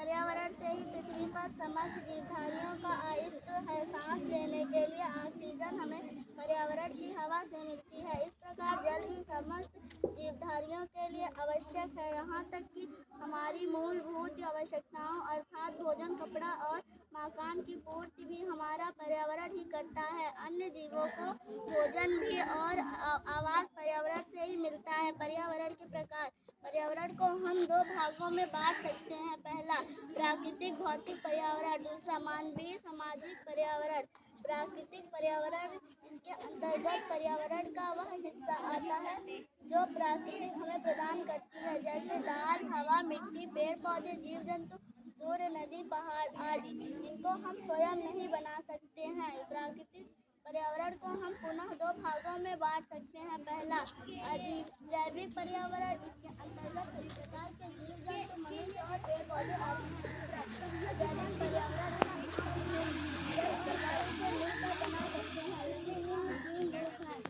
पर्यावरण से ही पृथ्वी पर समस्त जीवधारियों का अस्तित्व है। सांस लेने के लिए ऑक्सीजन हमें पर्यावरण की हवा से मिलती है। इस प्रकार जल भी समस्त जीवधारियों के लिए आवश्यक है। यहाँ तक कि हमारी मूलभूत आवश्यकताओं अर्थात भोजन, कपड़ा और मकान की पूर्ति भी हमारा पर्यावरण ही करता है। अन्य जीवों को भोजन भी और आवास पर्यावरण से ही मिलता है। पर्यावरण के प्रकार। पर्यावरण को हम दो भागों में बांट सकते हैं। पहला प्राकृतिक भौतिक पर्यावरण, दूसरा मानवीय सामाजिक पर्यावरण। प्राकृतिक पर्यावरण, इसके अंतर्गत पर्यावरण का वह हिस्सा आता है जो प्रकृति हमें प्रदान करती है, जैसे दाल, हवा, मिट्टी, पेड़ पौधे, जीव जंतु, सूर्य, नदी, पहाड़ आदि। इनको हम स्वयं नहीं बना सकते हैं। प्राकृतिक पर्यावरण को हम पुनः दो भागों में बांट सकते हैं। पहला जैविक पर्यावरण, इसके अंतर्गत सभी प्रकार के जीव जंतु, मनुष्य और पेड़ पौधे आदि हैं। दूसरा अजैविक पर्यावरण, जल और वायु से मिलकर बना सकते हैं। इसके निम्न तीन रूप हैं।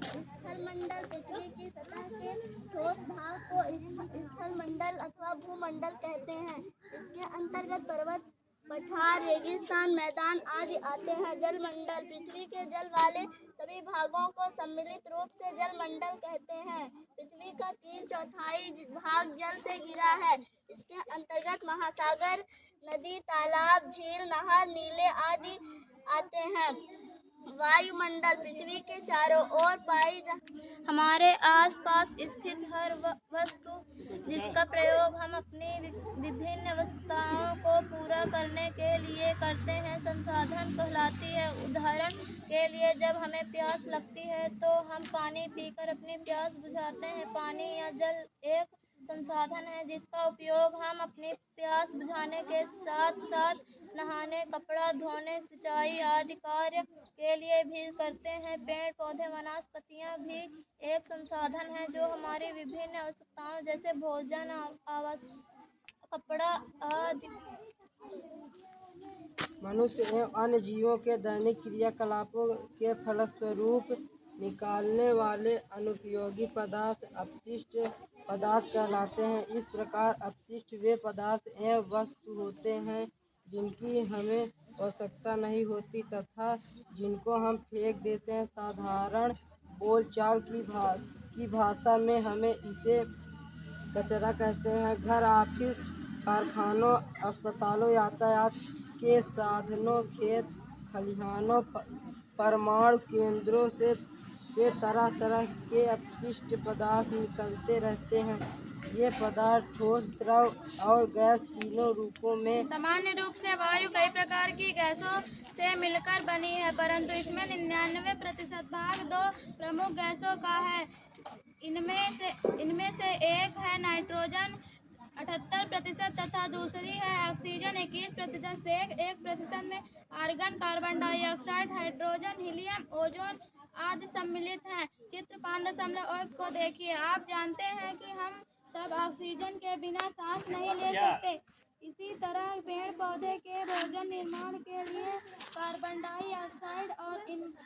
स्थलमंडल, पृथ्वी की सतह के ठोस भाग को स्थलमंडल अथवा भूमंडल कहते हैं। इसके अंतर्गत पर्वत, पठार, रेगिस्तान, मैदान आदि आते हैं। जलमंडल, पृथ्वी के जल वाले सभी भागों को सम्मिलित रूप से जलमंडल कहते हैं। पृथ्वी का 3/4 भाग जल से घिरा है। इसके अंतर्गत महासागर, नदी, तालाब, झील, नहर, नीले आदि आते हैं। वायुमंडल, पृथ्वी के चारों ओर पाई हमारे आसपास स्थित हर वस्तु जिसका प्रयोग हम अपनी विभिन्न आवश्यकताओं को पूरा करने के लिए करते हैं, संसाधन कहलाती है। उदाहरण के लिए जब हमें प्यास लगती है तो हम पानी पीकर अपनी प्यास बुझाते हैं। पानी या जल एक संसाधन है जिसका उपयोग हम अपनी प्यास बुझाने के साथ साथ नहाने, कपड़ा धोने, सिंचाई आदि कार्य के लिए भी करते हैं। पेड़ पौधे, वनस्पतियाँ भी एक संसाधन है जो हमारी विभिन्न आवश्यकताओं जैसे भोजन, आवास, कपड़ा आदि। मनुष्य एवं अन्य जीवों के दैनिक क्रियाकलापों के फलस्वरूप निकालने वाले अनुपयोगी पदार्थ अपशिष्ट पदार्थ कहलाते हैं। इस प्रकार अपशिष्ट वे पदार्थ एवं वस्तु होते हैं जिनकी हमें आवश्यकता नहीं होती तथा जिनको हम फेंक देते हैं। साधारण बोलचाल की भाषा में हमें इसे कचरा कहते हैं। घर, ऑफिस, कारखानों, अस्पतालों, यातायात के साधनों, खेत खलिहानों, परमाणु केंद्रों से तरह तरह के अपशिष्ट पदार्थ निकलते रहते हैं। ये पदार्थ ठोस, द्रव और गैस तीनों रूपों में। सामान्य रूप से वायु कई प्रकार की गैसों से मिलकर बनी है, परंतु इसमें 99% भाग दो प्रमुख गैसों का है। इनमें से एक है नाइट्रोजन 78% तथा दूसरी है ऑक्सीजन 21% से 1% में argon, carbon dioxide, hydrogen, helium, ozone आदि सम्मिलित हैं। चित्र 5.1 को देखिए। आप जानते हैं कि हम सब ऑक्सीजन के बिना सांस नहीं ले सकते। इसी तरह पेड़ पौधे के भोजन निर्माण के लिए कार्बन डाइऑक्साइड और